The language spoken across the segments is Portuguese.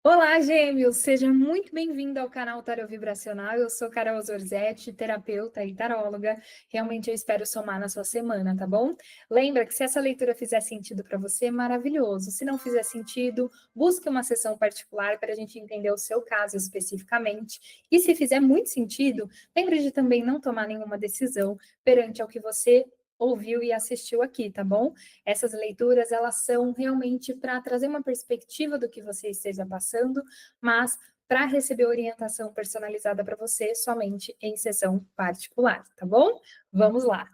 Olá, gêmeos! Seja muito bem-vindo ao canal Tarô Vibracional. Eu sou Carol Zorzetti, terapeuta e taróloga. Realmente eu espero somar na sua semana, tá bom? Lembra que se essa leitura fizer sentido para você, maravilhoso. Se não fizer sentido, busque uma sessão particular para a gente entender o seu caso especificamente. E se fizer muito sentido, lembre de também não tomar nenhuma decisão perante ao que você ouviu e assistiu aqui, tá bom? Essas leituras, elas são realmente para trazer uma perspectiva do que você esteja passando, mas para receber orientação personalizada para você somente em sessão particular, tá bom? Vamos lá.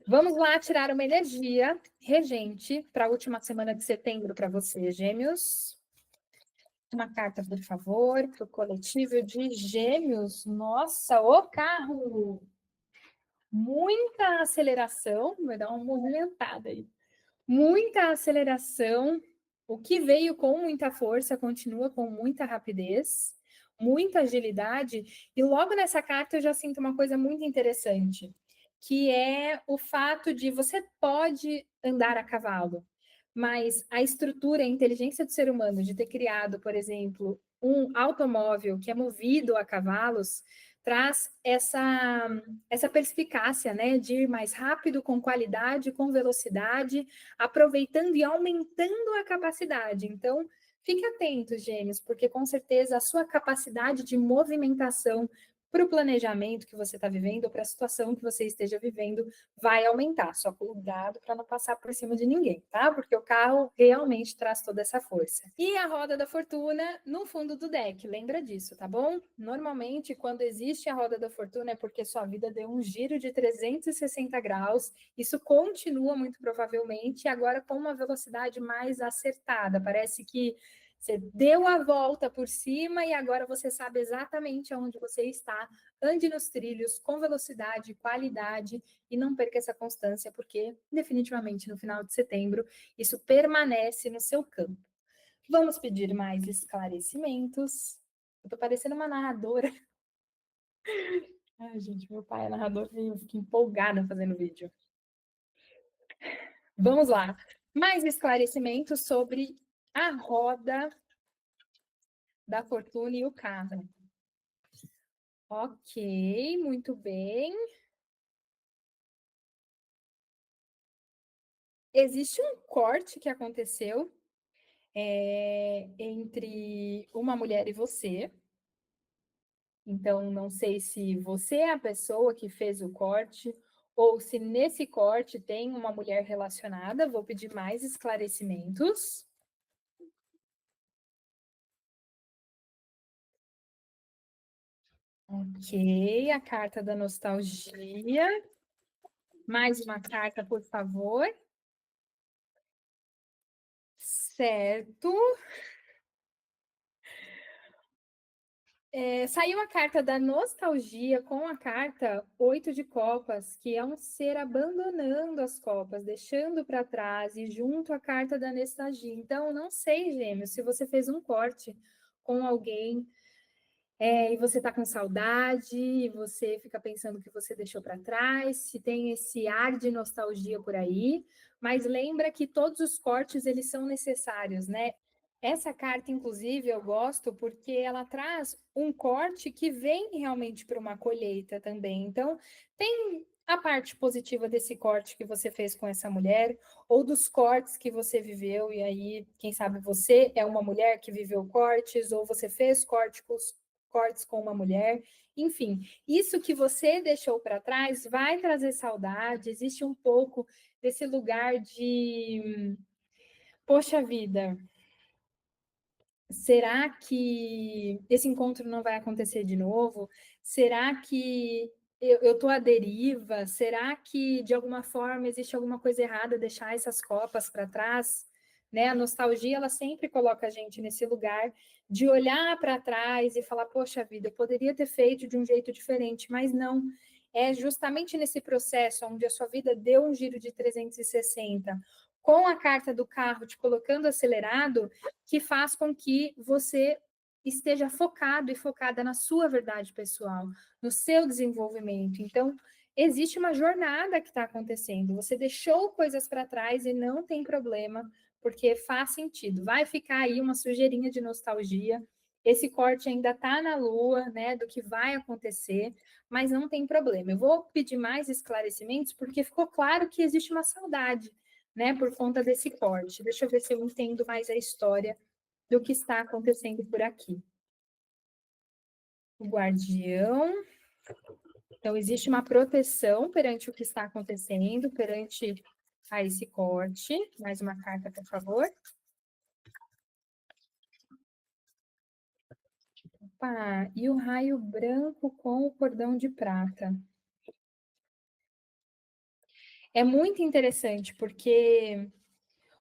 Vamos lá tirar uma energia regente para a última semana de setembro para você, Gêmeos. Uma carta, por favor, para o coletivo de Gêmeos. Nossa, o carro! Muita aceleração, vai dar uma movimentada aí. Muita aceleração, o que veio com muita força continua com muita rapidez, muita agilidade, e logo nessa carta eu já sinto uma coisa muito interessante, que é o fato de você pode andar a cavalo, mas a estrutura, a inteligência do ser humano de ter criado, por exemplo, um automóvel que é movido a cavalos, traz essa perspicácia, né, de ir mais rápido, com qualidade, com velocidade, aproveitando e aumentando a capacidade. Então, fique atento, gêmeos, porque com certeza a sua capacidade de movimentação para o planejamento que você está vivendo, ou para a situação que você esteja vivendo, vai aumentar. Só cuidado para não passar por cima de ninguém, tá? Porque o carro realmente traz toda essa força. E a roda da fortuna no fundo do deck, lembra disso, tá bom? Normalmente, quando existe a roda da fortuna, é porque sua vida deu um giro de 360 graus. Isso continua muito provavelmente, agora com uma velocidade mais acertada. Parece que você deu a volta por cima e agora você sabe exatamente onde você está. Ande nos trilhos com velocidade, qualidade e não perca essa constância, porque definitivamente no final de setembro isso permanece no seu campo. Vamos pedir mais esclarecimentos. Eu tô parecendo uma narradora. Ai, gente, meu pai é narrador e eu fico empolgada fazendo vídeo. Vamos lá. Mais esclarecimentos sobre a roda da fortuna e o carro. Ok, muito bem. Existe um corte que aconteceu entre uma mulher e você. Então, não sei se você é a pessoa que fez o corte ou se nesse corte tem uma mulher relacionada. Vou pedir mais esclarecimentos. Ok, a carta da nostalgia. Mais uma carta, por favor. Certo. Saiu a carta da nostalgia com a carta 8 de copas, que é um ser abandonando as copas, deixando para trás, e junto a carta da nostalgia. Então, não sei, gêmeos, se você fez um corte com alguém e você está com saudade, e você fica pensando que você deixou para trás, se tem esse ar de nostalgia por aí, mas lembra que todos os cortes eles são necessários, né? Essa carta, inclusive, eu gosto porque ela traz um corte que vem realmente para uma colheita também. Então, tem a parte positiva desse corte que você fez com essa mulher, ou dos cortes que você viveu, e aí, quem sabe você é uma mulher que viveu cortes, ou você fez cortes com uma mulher. Enfim, isso que você deixou para trás vai trazer saudade, existe um pouco desse lugar de, poxa vida, será que esse encontro não vai acontecer de novo? Será que eu estou à deriva? Será que, de alguma forma, existe alguma coisa errada deixar essas copas para trás? Né? A nostalgia, ela sempre coloca a gente nesse lugar de olhar para trás e falar, poxa vida, eu poderia ter feito de um jeito diferente, mas não. É justamente nesse processo onde a sua vida deu um giro de 360, com a carta do carro te colocando acelerado, que faz com que você esteja focado e focada na sua verdade pessoal, no seu desenvolvimento. Então, existe uma jornada que está acontecendo. Você deixou coisas para trás e não tem problema, porque faz sentido. Vai ficar aí uma sujeirinha de nostalgia. Esse corte ainda está na lua, né, do que vai acontecer, mas não tem problema. Eu vou pedir mais esclarecimentos, porque ficou claro que existe uma saudade, né, por conta desse corte. Deixa eu ver se eu entendo mais a história do que está acontecendo por aqui. O guardião. Então, existe uma proteção perante o que está acontecendo, perante a esse corte. Mais uma carta, por favor. Opa, e o raio branco com o cordão de prata. É muito interessante, porque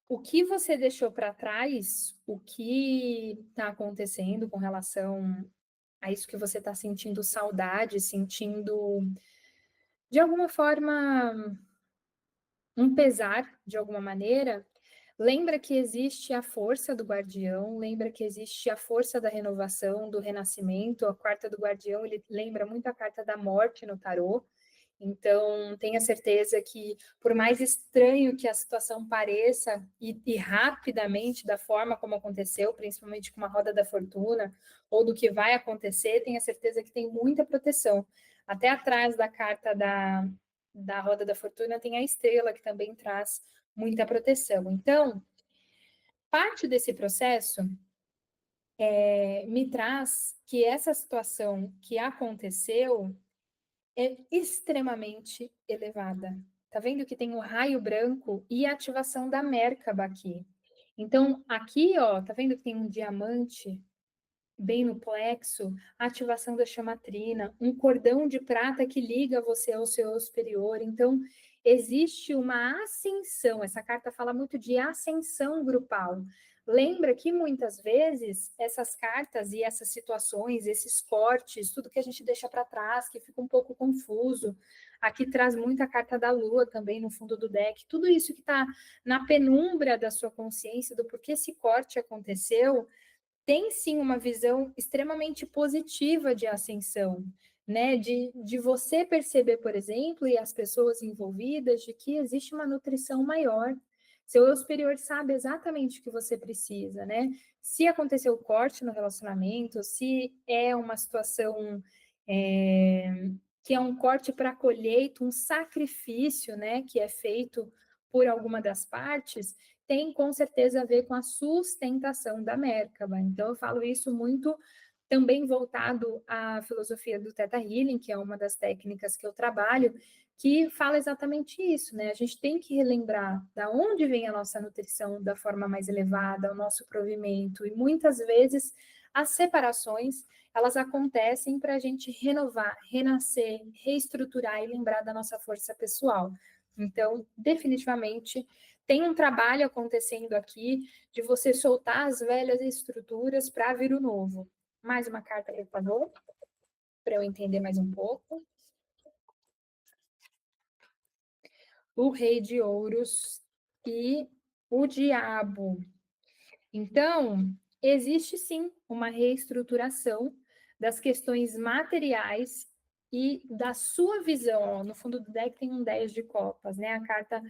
o que você deixou para trás, o que está acontecendo com relação a isso que você está sentindo saudade, sentindo, de alguma forma, um pesar, de alguma maneira, lembra que existe a força do guardião, lembra que existe a força da renovação, do renascimento. A carta do guardião, ele lembra muito a carta da morte no tarô. Então, tenha certeza que, por mais estranho que a situação pareça, e rapidamente, da forma como aconteceu, principalmente com a roda da fortuna, ou do que vai acontecer, tenha certeza que tem muita proteção. Até atrás da carta da roda da fortuna tem a estrela, que também traz muita proteção. Então, parte desse processo me traz que essa situação que aconteceu é extremamente elevada. Tá vendo que tem o raio branco e a ativação da Merkaba aqui. Então, aqui, ó, tá vendo que tem um diamante bem no plexo, a ativação da chamatrina, um cordão de prata que liga você ao seu superior. Então, existe uma ascensão. Essa carta fala muito de ascensão grupal. Lembra que muitas vezes essas cartas e essas situações, esses cortes, tudo que a gente deixa para trás, que fica um pouco confuso. Aqui traz muita carta da lua também no fundo do deck. Tudo isso que está na penumbra da sua consciência do porquê esse corte aconteceu, tem sim uma visão extremamente positiva de ascensão, né? De você perceber, por exemplo, e as pessoas envolvidas, de que existe uma nutrição maior. Seu eu superior sabe exatamente o que você precisa, né? Se aconteceu corte no relacionamento, se é uma situação que é um corte para colheita, um sacrifício, né? Que é feito por alguma das partes, tem com certeza a ver com a sustentação da Merkaba. Então, eu falo isso muito também voltado à filosofia do Theta Healing, que é uma das técnicas que eu trabalho, que fala exatamente isso, né? A gente tem que relembrar da onde vem a nossa nutrição da forma mais elevada, o nosso provimento, e muitas vezes as separações, elas acontecem para a gente renovar, renascer, reestruturar e lembrar da nossa força pessoal. Então, definitivamente, tem um trabalho acontecendo aqui de você soltar as velhas estruturas para vir o novo. Mais uma carta, por favor, para eu entender mais um pouco. O Rei de Ouros e o Diabo. Então, existe sim uma reestruturação das questões materiais e da sua visão. Ó, no fundo do deck tem um 10 de copas, né? A carta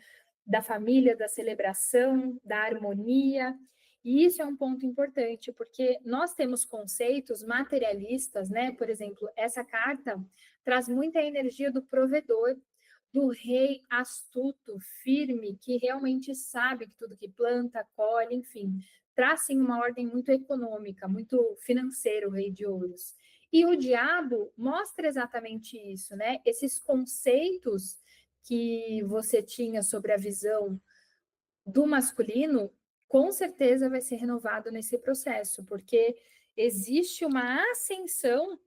da família, da celebração, da harmonia. E isso é um ponto importante, porque nós temos conceitos materialistas, né? Por exemplo, essa carta traz muita energia do provedor, do rei astuto, firme, que realmente sabe que tudo que planta, colhe, enfim, traz sim uma ordem muito econômica, muito financeira, o rei de ouros. E o diabo mostra exatamente isso, né? Esses conceitos que você tinha sobre a visão do masculino, com certeza vai ser renovado nesse processo, porque existe uma ascensão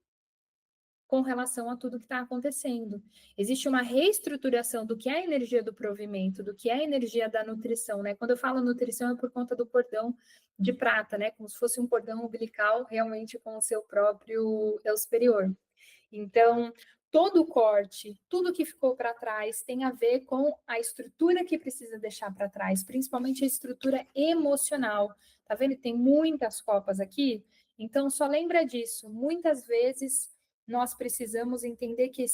com relação a tudo que está acontecendo. Existe uma reestruturação do que é a energia do provimento, do que é a energia da nutrição, né? Quando eu falo nutrição é por conta do cordão de prata, né? Como se fosse um cordão umbilical realmente com o seu próprio eu superior. Então, todo o corte, tudo que ficou para trás tem a ver com a estrutura que precisa deixar para trás, principalmente a estrutura emocional. Tá vendo? Tem muitas copas aqui, então só lembra disso. Muitas vezes nós precisamos entender que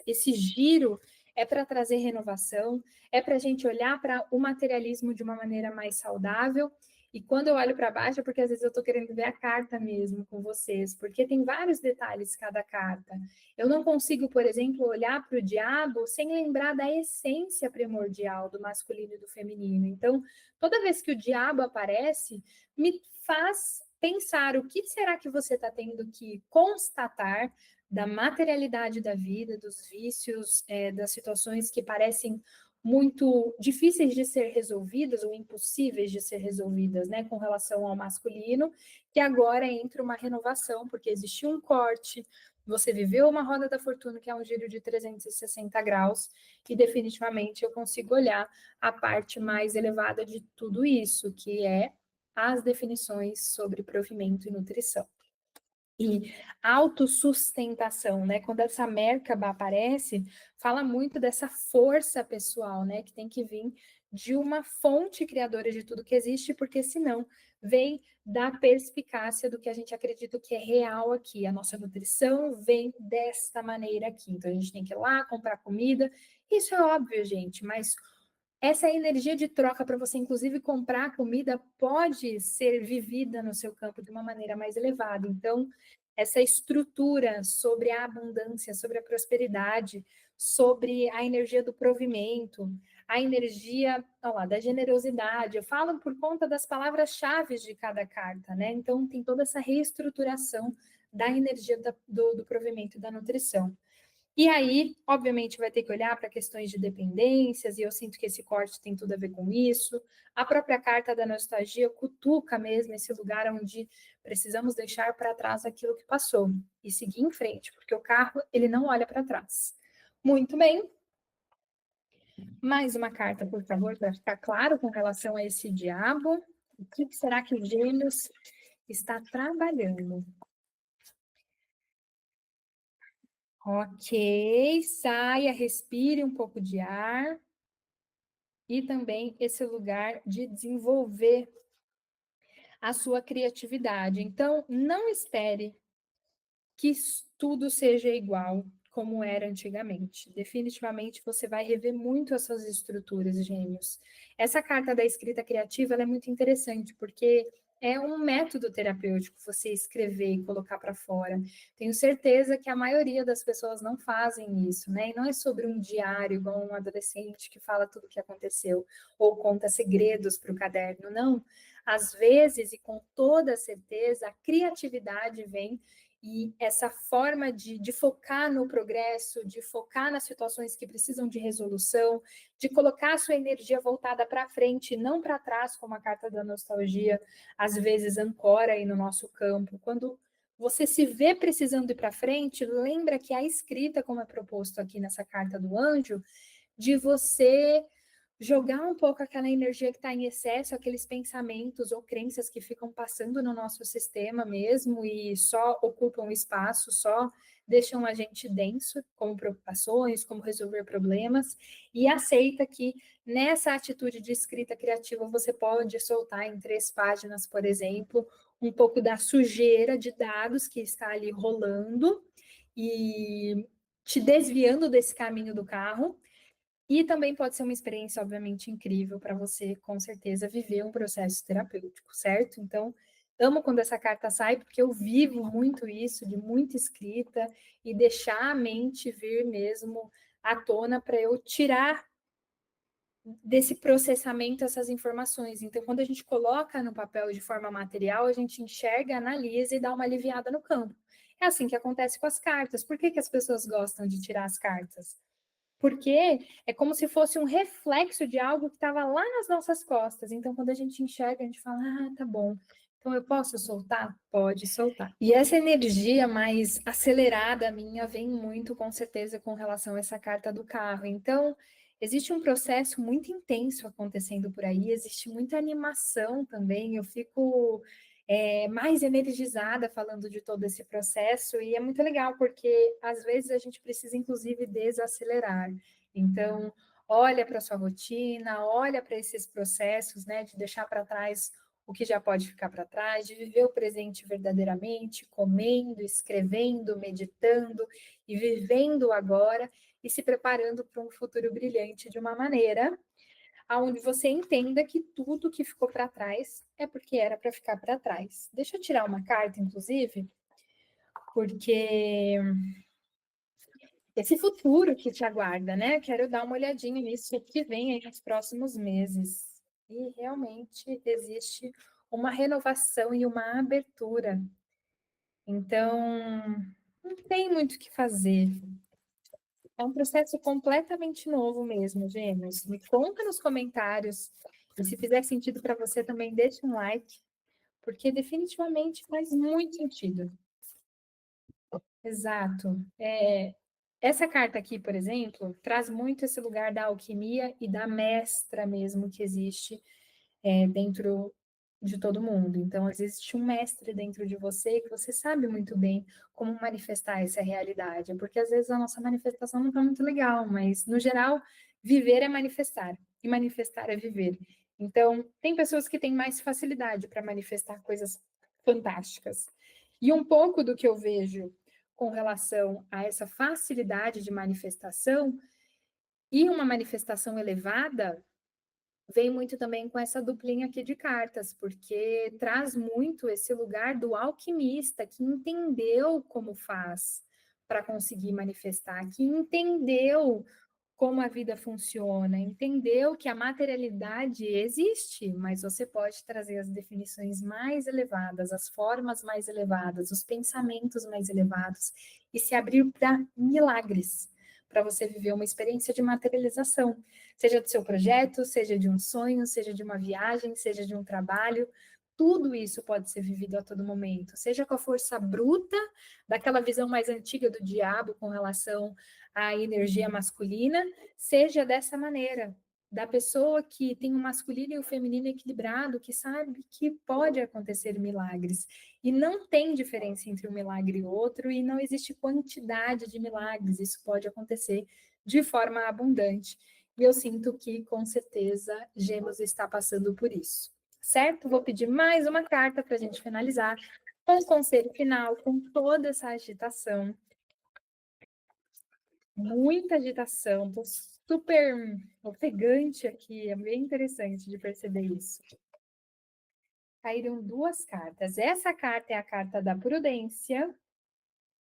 esse giro é para trazer renovação, é para a gente olhar para o materialismo de uma maneira mais saudável. E quando eu olho para baixo, é porque às vezes eu estou querendo ver a carta mesmo com vocês, porque tem vários detalhes cada carta. Eu não consigo, por exemplo, olhar para o diabo sem lembrar da essência primordial do masculino e do feminino. Então, toda vez que o diabo aparece, me faz pensar o que será que você está tendo que constatar da materialidade da vida, dos vícios, das situações que parecem muito difíceis de ser resolvidas ou impossíveis de ser resolvidas, né, com relação ao masculino, que agora entra uma renovação, porque existiu um corte, você viveu uma roda da fortuna, que é um giro de 360 graus, e definitivamente eu consigo olhar a parte mais elevada de tudo isso, que é as definições sobre provimento e nutrição. E autossustentação, né? Quando essa Merkaba aparece, fala muito dessa força pessoal, né? Que tem que vir de uma fonte criadora de tudo que existe, porque senão vem da perspicácia do que a gente acredita que é real aqui. A nossa nutrição vem desta maneira aqui. Então a gente tem que ir lá comprar comida. Isso é óbvio, gente, mas essa energia de troca para você, inclusive, comprar comida pode ser vivida no seu campo de uma maneira mais elevada. Então, essa estrutura sobre a abundância, sobre a prosperidade, sobre a energia do provimento, a energia, lá, da generosidade. Eu falo por conta das palavras-chave de cada carta, né? Então, tem toda essa reestruturação da energia do provimento e da nutrição. E aí, obviamente, vai ter que olhar para questões de dependências, e eu sinto que esse corte tem tudo a ver com isso. A própria carta da nostalgia cutuca mesmo esse lugar onde precisamos deixar para trás aquilo que passou e seguir em frente, porque o carro, ele não olha para trás. Muito bem. Mais uma carta, por favor, para ficar claro com relação a esse diabo. O que será que o Gêmeos está trabalhando? Ok, saia, respire um pouco de ar. E também esse lugar de desenvolver a sua criatividade. Então, não espere que tudo seja igual como era antigamente. Definitivamente você vai rever muito as suas estruturas, gêmeos. Essa carta da escrita criativa ela é muito interessante, porque é um método terapêutico você escrever e colocar para fora. Tenho certeza que a maioria das pessoas não fazem isso, né? E não é sobre um diário, igual um adolescente que fala tudo o que aconteceu, ou conta segredos para o caderno, não. Às vezes, e com toda certeza, a criatividade vem e essa forma de focar no progresso, de focar nas situações que precisam de resolução, de colocar a sua energia voltada para frente, não para trás, como a carta da nostalgia às vezes ancora aí no nosso campo. Quando você se vê precisando ir para frente, lembra que a escrita, como é proposto aqui nessa carta do anjo, de você jogar um pouco aquela energia que está em excesso, aqueles pensamentos ou crenças que ficam passando no nosso sistema mesmo e só ocupam espaço, só deixam a gente denso, como preocupações, como resolver problemas, e aceita que nessa atitude de escrita criativa você pode soltar em 3 páginas, por exemplo, um pouco da sujeira de dados que está ali rolando e te desviando desse caminho do carro. E também pode ser uma experiência, obviamente, incrível para você, com certeza, viver um processo terapêutico, certo? Então, amo quando essa carta sai, porque eu vivo muito isso, de muita escrita, e deixar a mente vir mesmo à tona para eu tirar desse processamento essas informações. Então, quando a gente coloca no papel de forma material, a gente enxerga, analisa e dá uma aliviada no campo. É assim que acontece com as cartas. Por que as pessoas gostam de tirar as cartas? Porque é como se fosse um reflexo de algo que estava lá nas nossas costas. Então, quando a gente enxerga, a gente fala: ah, tá bom. Então, eu posso soltar? Pode soltar. E essa energia mais acelerada minha vem muito, com certeza, com relação a essa carta do carro. Então, existe um processo muito intenso acontecendo por aí, existe muita animação também. Eu fico mais energizada falando de todo esse processo, e é muito legal, porque às vezes a gente precisa, inclusive, desacelerar. Então, olha para a sua rotina, olha para esses processos, né, de deixar para trás o que já pode ficar para trás, de viver o presente verdadeiramente, comendo, escrevendo, meditando e vivendo o agora e se preparando para um futuro brilhante de uma maneira onde você entenda que tudo que ficou para trás é porque era para ficar para trás. Deixa eu tirar uma carta, inclusive, porque esse futuro que te aguarda, né? Quero dar uma olhadinha nisso que vem aí nos próximos meses. E realmente existe uma renovação e uma abertura. Então, não tem muito o que fazer. É um processo completamente novo mesmo, Gêmeos. Me conta nos comentários. E se fizer sentido para você, também deixa um like, porque definitivamente faz muito sentido. Exato. Essa carta aqui, por exemplo, traz muito esse lugar da alquimia e da mestra mesmo que existe dentro de todo mundo. Então, existe um mestre dentro de você que você sabe muito bem como manifestar essa realidade, porque às vezes a nossa manifestação não está muito legal, mas no geral, viver é manifestar e manifestar é viver. Então, tem pessoas que têm mais facilidade para manifestar coisas fantásticas. E um pouco do que eu vejo com relação a essa facilidade de manifestação e uma manifestação elevada vem muito também com essa duplinha aqui de cartas, porque traz muito esse lugar do alquimista que entendeu como faz para conseguir manifestar, que entendeu como a vida funciona, entendeu que a materialidade existe, mas você pode trazer as definições mais elevadas, as formas mais elevadas, os pensamentos mais elevados e se abrir para milagres, para você viver uma experiência de materialização, seja do seu projeto, seja de um sonho, seja de uma viagem, seja de um trabalho. Tudo isso pode ser vivido a todo momento, seja com a força bruta daquela visão mais antiga do diabo com relação à energia masculina, seja dessa maneira, da pessoa que tem o masculino e o feminino equilibrado, que sabe que pode acontecer milagres. E não tem diferença entre um milagre e outro, e não existe quantidade de milagres, isso pode acontecer de forma abundante. E eu sinto que, com certeza, Gêmeos está passando por isso. Certo? Vou pedir mais uma carta para a gente finalizar com o conselho final, com toda essa agitação. Muita agitação, tô super ofegante aqui, é bem interessante de perceber isso. Caíram duas cartas. Essa carta é a carta da prudência.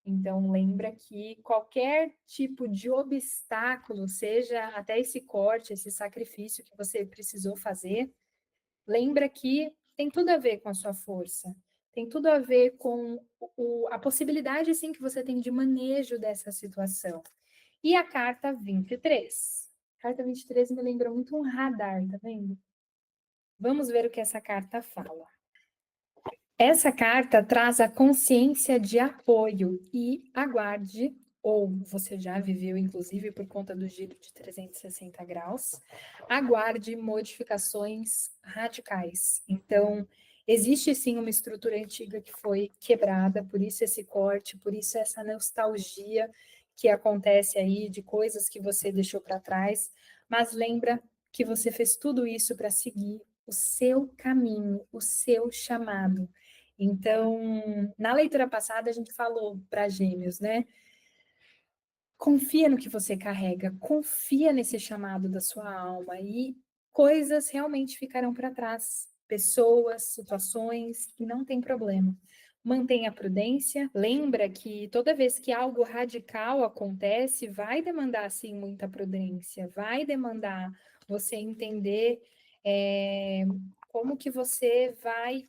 Então, lembra que qualquer tipo de obstáculo, seja até esse corte, esse sacrifício que você precisou fazer, lembra que tem tudo a ver com a sua força, tem tudo a ver com a possibilidade, sim, que você tem de manejo dessa situação. E a carta 23. A carta 23 me lembra muito um radar, tá vendo? Vamos ver o que essa carta fala. Essa carta traz a consciência de apoio e aguarde, ou você já viveu, inclusive, por conta do giro de 360 graus, aguarde modificações radicais. Então, existe sim uma estrutura antiga que foi quebrada, por isso esse corte, por isso essa nostalgia que acontece aí de coisas que você deixou para trás, mas lembra que você fez tudo isso para seguir o seu caminho, o seu chamado. Então, na leitura passada, a gente falou para Gêmeos, né? Confia no que você carrega, confia nesse chamado da sua alma e coisas realmente ficarão para trás. Pessoas, situações, e não tem problema. Mantenha a prudência. Lembra que toda vez que algo radical acontece, vai demandar, sim, muita prudência, vai demandar você entender como que você vai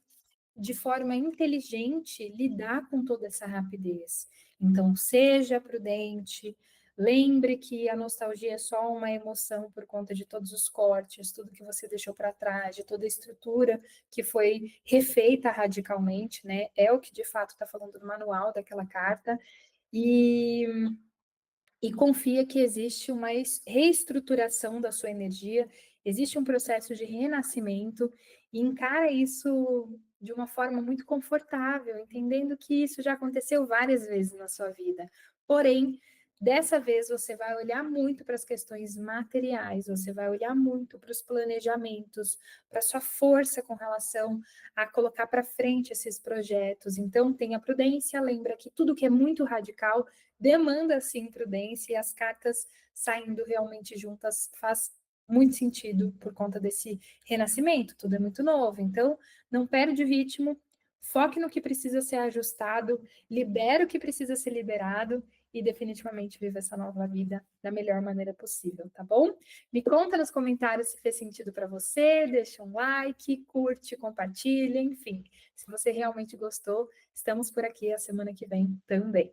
de forma inteligente, lidar com toda essa rapidez. Então, seja prudente, lembre que a nostalgia é só uma emoção por conta de todos os cortes, tudo que você deixou para trás, de toda a estrutura que foi refeita radicalmente, né? É o que de fato está falando no manual daquela carta. E confia que existe uma reestruturação da sua energia, existe um processo de renascimento, e encara isso de uma forma muito confortável, entendendo que isso já aconteceu várias vezes na sua vida. Porém, Dessa vez, você vai olhar muito para as questões materiais, você vai olhar muito para os planejamentos, para a sua força com relação a colocar para frente esses projetos. Então, tenha prudência, lembra que tudo que é muito radical demanda, sim, prudência, e as cartas saindo realmente juntas faz muito sentido por conta desse renascimento, tudo é muito novo. Então, não perde o ritmo, foque no que precisa ser ajustado, libera o que precisa ser liberado, e definitivamente viva essa nova vida da melhor maneira possível, tá bom? Me conta nos comentários se fez sentido para você, deixa um like, curte, compartilha, enfim. Se você realmente gostou, estamos por aqui a semana que vem também.